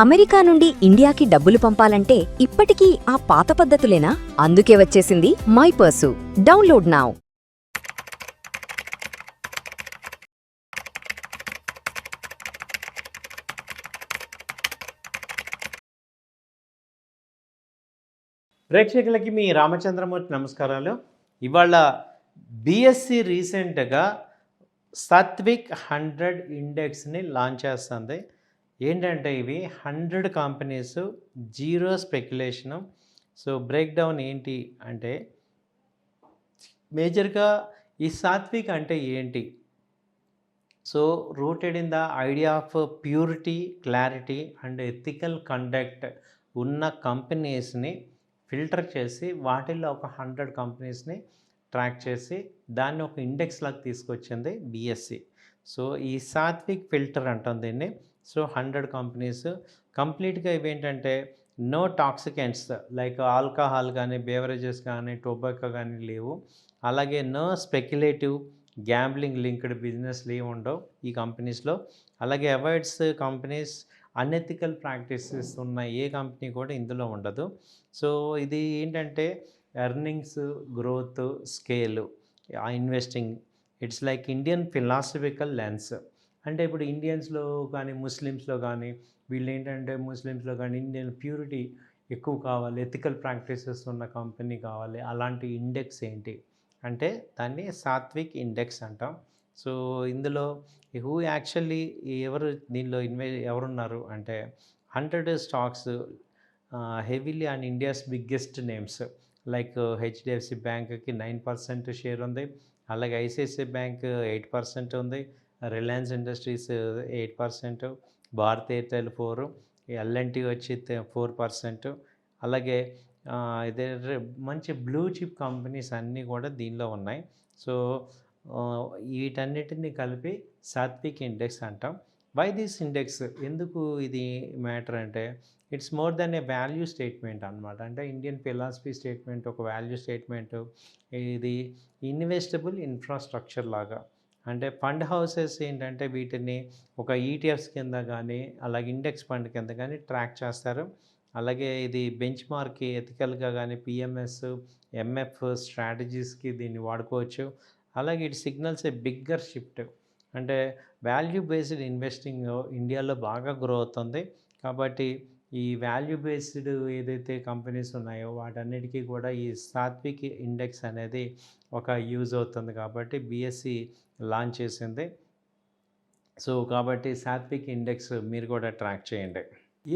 America నుండి ఇండియాకి డబ్బులు పంపాలంటే ఇప్పటికీ ఆ పాత పద్ధతులేనా? అందుకే వచ్చేసింది మై పర్సు. Download now. ప్రేక్షకులకి మీ రామచంద్రమూర్తి నమస్కారాలు. ఇవాళ బిఎస్సి రీసెంట్గా సాత్విక్ 100 ఇండెక్స్ని లాంచ్ చేస్తుంది. ఏంటంటే ఇవి 100 companies, zero speculation. So break down ఏంటి అంటే మేజర్గా ఈ సాత్విక్ అంటే ఏంటి? So rooted in the idea of purity, clarity and ethical conduct ఉన్న కంపెనీస్ని ఫిల్టర్ చేసి వాటిల్లో ఒక 100 కంపెనీస్ని ట్రాక్ చేసి దాన్ని ఒక ఇండెక్స్ లాగా తీసుకొచ్చింది బిఎస్సి. సో ఈ సాత్విక్ ఫిల్టర్ అంటాం దీన్ని. సో 100 కంపెనీస్ కంప్లీట్గా ఇవేంటంటే నో టాక్సికెంట్స్ లైక్ ఆల్కహాల్ కానీ, బేవరేజెస్ కానీ, టొబాకో కానీ లేవు. అలాగే నో స్పెక్యులేటివ్ గ్యాంబ్లింగ్ లింక్డ్ బిజినెస్లు ఏమి ఉండవు ఈ కంపెనీస్లో. అలాగే అవాయిడ్స్ కంపెనీస్ అన్ఎథికల్ ప్రాక్టీసెస్ ఉన్న ఏ కంపెనీ కూడా ఇందులో ఉండదు. సో ఇది ఏంటంటే earnings, growth, scale, investing it's like Indian philosophical lens. అంటే ఇప్పుడు ఇండియన్స్లో కానీ, ముస్లిమ్స్లో కానీ వీళ్ళు ఏంటంటే ముస్లిమ్స్లో కానీ ఇండియన్ ప్యూరిటీ ఎక్కువ కావాలి, ఎథికల్ ప్రాక్టీసెస్ ఉన్న కంపెనీ కావాలి. అలాంటి ఇండెక్స్ ఏంటి అంటే దాన్ని సాత్విక్ ఇండెక్స్ అంటాం. సో ఇందులో హూ యాక్చువల్లీ దీనిలో ఎవరున్నారు అంటే 100 stocks heavily and India's biggest names like HDFC బ్యాంక్కి 9% షేర్ ఉంది. అలాగే ఐసిఐసిఐ బ్యాంక్ 8% ఉంది. Reliance Industries 8%, Bharat Airtel 4%, L N T వచ్చి 4%. అలాగే ఇదే మంచి బ్లూ చిప్ కంపెనీస్ అన్నీ కూడా దీనిలో ఉన్నాయి. సో వీటన్నిటిని కలిపి సాత్విక్ ఇండెక్స్ అంటాం. వై దిస్ ఇండెక్స్, ఎందుకు ఇది మ్యాటర్ అంటే it's more than A value statement అనమాట. అంటే ఇండియన్ ఫిలాసఫీ స్టేట్మెంట్, ఒక వాల్యూ స్టేట్మెంట్. ఇది ఇన్వెస్టబుల్ ఇన్ఫ్రాస్ట్రక్చర్ లాగా. అంటే ఫండ్ హౌసెస్ ఏంటంటే వీటిని ఒక ఈటీఎఫ్స్ కింద కానీ, అలాగే ఇండెక్స్ ఫండ్ కింద కానీ ట్రాక్ చేస్తారు. అలాగే ఇది బెంచ్ మార్క్ ఎథికల్గా కానీ పిఎంఎస్, ఎంఎఫ్ స్ట్రాటజీస్కి దీన్ని వాడుకోవచ్చు. అలాగే it signals a bigger shift. అంటే వాల్యూ బేస్డ్ ఇన్వెస్టింగ్ ఇండియాలో బాగా గ్రో అవుతుంది. కాబట్టి ఈ వాల్యూ బేస్డ్ ఏదైతే కంపెనీస్ ఉన్నాయో వాటన్నిటికీ కూడా ఈ సాత్విక్ ఇండెక్స్ అనేది ఒక యూజ్ అవుతుంది. కాబట్టి బిఎస్సి లాంచ్ చేసింది. సో కాబట్టి సాత్విక్ ఇండెక్స్ మీరు కూడా ట్రాక్ చేయండి.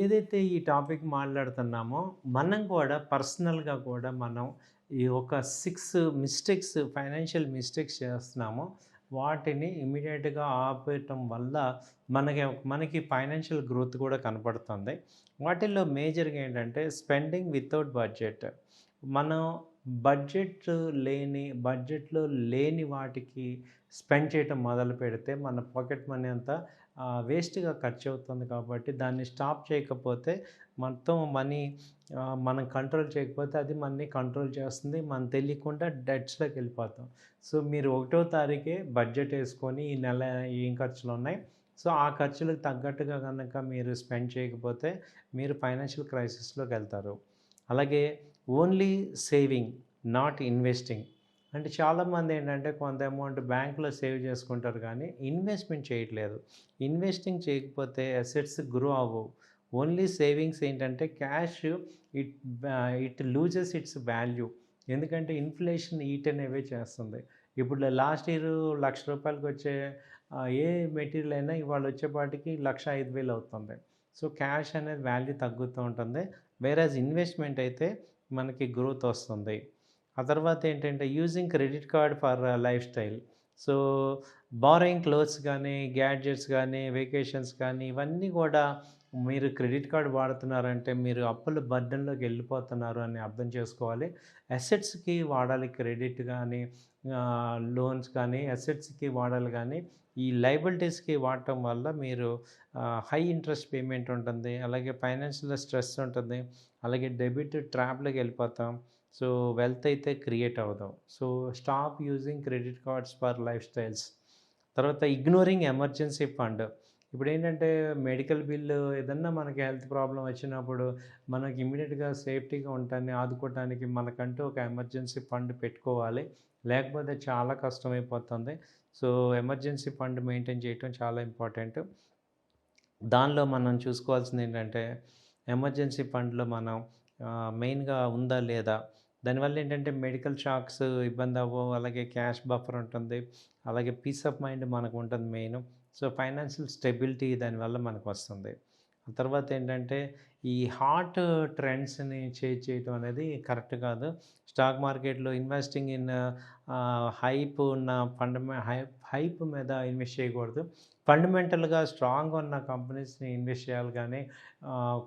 ఏదైతే ఈ టాపిక్ మాట్లాడుతున్నామో మనం కూడా పర్సనల్గా కూడా మనం ఈ ఒక 6 మిస్టేక్స్, ఫైనాన్షియల్ మిస్టేక్స్ చేస్తున్నామో వాటిని ఇమీడియట్గా ఆపేయటం వల్ల మనకి ఫైనాన్షియల్ గ్రోత్ కూడా కనపడుతుంది. వాటిల్లో మేజర్గా ఏంటంటే స్పెండింగ్ వితౌట్ బడ్జెట్. మనం బడ్జెట్లో లేని వాటికి స్పెండ్ చేయటం మొదలు పెడితే మన పాకెట్ మనీ అంతా వేస్ట్గా ఖర్చు అవుతుంది. కాబట్టి దాన్ని స్టాప్ చేయకపోతే మొత్తం మనీ మనం కంట్రోల్ చేయకపోతే అది మనని కంట్రోల్ చేస్తుంది. మనం తెలియకుండా డెట్స్లోకి వెళ్ళిపోతాం. సో మీరు 1వ తారీఖే బడ్జెట్ వేసుకొని ఈ నెల ఏం ఖర్చులు ఉన్నాయి, సో ఆ ఖర్చులకు తగ్గట్టుగా కనుక మీరు స్పెండ్ చేయకపోతే మీరు ఫైనాన్షియల్ క్రైసిస్లోకి వెళ్తారు. అలాగే ఓన్లీ సేవింగ్, నాట్ ఇన్వెస్టింగ్. అంటే చాలామంది ఏంటంటే కొంత అమౌంట్ బ్యాంకులో సేవ్ చేసుకుంటారు కానీ ఇన్వెస్ట్మెంట్ చేయట్లేదు. ఇన్వెస్టింగ్ చేయకపోతే అసెట్స్ గ్రో అవ్వవు. ఓన్లీ సేవింగ్స్ ఏంటంటే cash it loses it's value. ఎందుకంటే ఇన్ఫ్లేషన్ ఈట్ అనేవే చేస్తుంది. ఇప్పుడు లాస్ట్ ఇయర్ ₹1,00,000 వచ్చే ఏ మెటీరియల్ అయినా ఇవాళ వచ్చేపాటికి 1,05,000 అవుతుంది. సో క్యాష్ అనేది వాల్యూ తగ్గుతూ ఉంటుంది. వేరేజ్ ఇన్వెస్ట్మెంట్ అయితే మనకి గ్రోత్ వస్తుంది. ఆ తర్వాత ఏంటంటే using credit card for life style. So borrowing clothes కానీ, గ్యాడ్జెట్స్ కానీ, వెకేషన్స్ కానీ ఇవన్నీ కూడా మీరు క్రెడిట్ కార్డ్ వాడుతున్నారంటే మీరు అప్పుల బర్డెన్లోకి వెళ్ళిపోతున్నారు అని అర్థం చేసుకోవాలి. అసెట్స్కి వాడాలి క్రెడిట్ కానీ, లోన్స్ కానీ అసెట్స్కి వాడాలి. కానీ ఈ లయబిలిటీస్కి వాడటం వల్ల మీరు హై ఇంట్రెస్ట్ పేమెంట్ ఉంటుంది. అలాగే ఫైనాన్షియల్ స్ట్రెస్ ఉంటుంది. అలాగే డెబిట్ ట్రాప్లోకి వెళ్ళిపోతాం. సో వెల్త్ అయితే క్రియేట్ అవ్వదు. So stop using credit cards for life styles. తర్వాత ఇగ్నోరింగ్ ఎమర్జెన్సీ ఫండ్. ఇప్పుడేంటంటే మెడికల్ బిల్లు ఏదన్నా మనకి హెల్త్ ప్రాబ్లమ్ వచ్చినప్పుడు మనకి ఇమ్మీడియట్‌గా సేఫ్టీగా ఉండటాన్ని ఆదుకోవటానికి మనకంటూ ఒక ఎమర్జెన్సీ ఫండ్ పెట్టుకోవాలి. లేకపోతే చాలా కష్టమైపోతుంది. సో, ఎమర్జెన్సీ ఫండ్ మెయింటైన్ చేయటం చాలా ఇంపార్టెంట్. దానిలో మనం చూసుకోవాల్సిందేంటంటే, ఎమర్జెన్సీ ఫండ్‌లో మనం మెయిన్‌గా ఉందా లేదా? దానివల్ల ఏంటంటే మెడికల్ షాక్స్ ఇబ్బందవ్వవు. అలాగే క్యాష్ బఫర్ ఉంటుంది. అలాగే పీస్ ఆఫ్ మైండ్ మనకుంటుంది మెయిను. సో, ఫైనాన్షియల్ స్టెబిలిటీ దానివల్ల మనకొస్తుంది. ఆ తర్వాతేంటంటే, ఈ హాట్ ట్రెండ్స్‌ని చేజ్ చేయటం అనేది కరెక్ట్ కాదు. స్టాక్ మార్కెట్‌లో ఇన్వెస్టింగ్ ఇన్ హైప్ ఉన్న హైప్ మీద ఇన్వెస్ట్ చేయకూడదు. ఫండమెంటల్‌గా స్ట్రాంగ్‌గా ఉన్న కంపెనీస్‌ని ఇన్వెస్ట్ చేయాలి గానీ,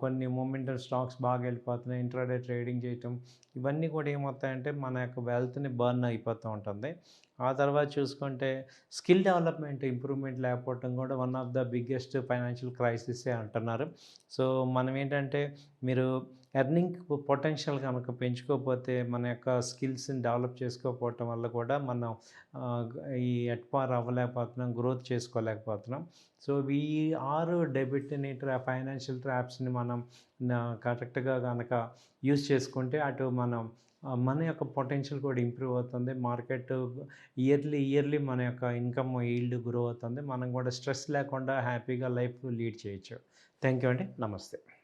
కొన్ని మొమెంటల్ స్టాక్స్ బాగా వెళ్ళిపోతున్నాయి. ఇంట్రాడే ట్రేడింగ్ చేయటం, ఇవన్నీ కూడా ఏమవుతాయంటే మన యొక్క వెల్త్‌ని బర్న్ అయిపోతూ ఉంటుంది. ఆ తర్వాత చూసుకుంటే స్కిల్ డెవలప్‌మెంట్, ఇంప్రూవ్‌మెంట్ లేకపోవటం కూడా one of the biggest financial క్రైసిసే అంటున్నారు. సో, మనం ఏంటంటే మీరు ఎర్నింగ్ పొటెన్షియల్ గనక పెంచుకోకపోతే మన యొక్క స్కిల్స్‌ని డెవలప్ చేసుకోకపోవటం వల్ల కూడా మనం ఆహ్, ఈ ఎట్ పార్ అవ్వలేకపోతున్నాం, గ్రోత్ చేసుకోలేకపోతున్నాం. సో, ఈ 6 డెబిట్‌ని ఫైనాన్షియల్ ట్రాప్స్‌ని మనం కరెక్ట్‌గా గనక యూజ్ చేసుకుంటే అటు మనం మన యొక్క పొటెన్షియల్ కూడా ఇంప్రూవ్ అవుతుంది. మార్కెట్ ఇయర్లీ మన యొక్క ఇన్‌కమ్ ఈల్డ్ గ్రో అవుతుంది. మనం కూడా స్ట్రెస్ లేకుండా హ్యాపీగా లైఫ్ లీడ్ చేయొచ్చు. థ్యాంక్ యూ అండి. నమస్తే.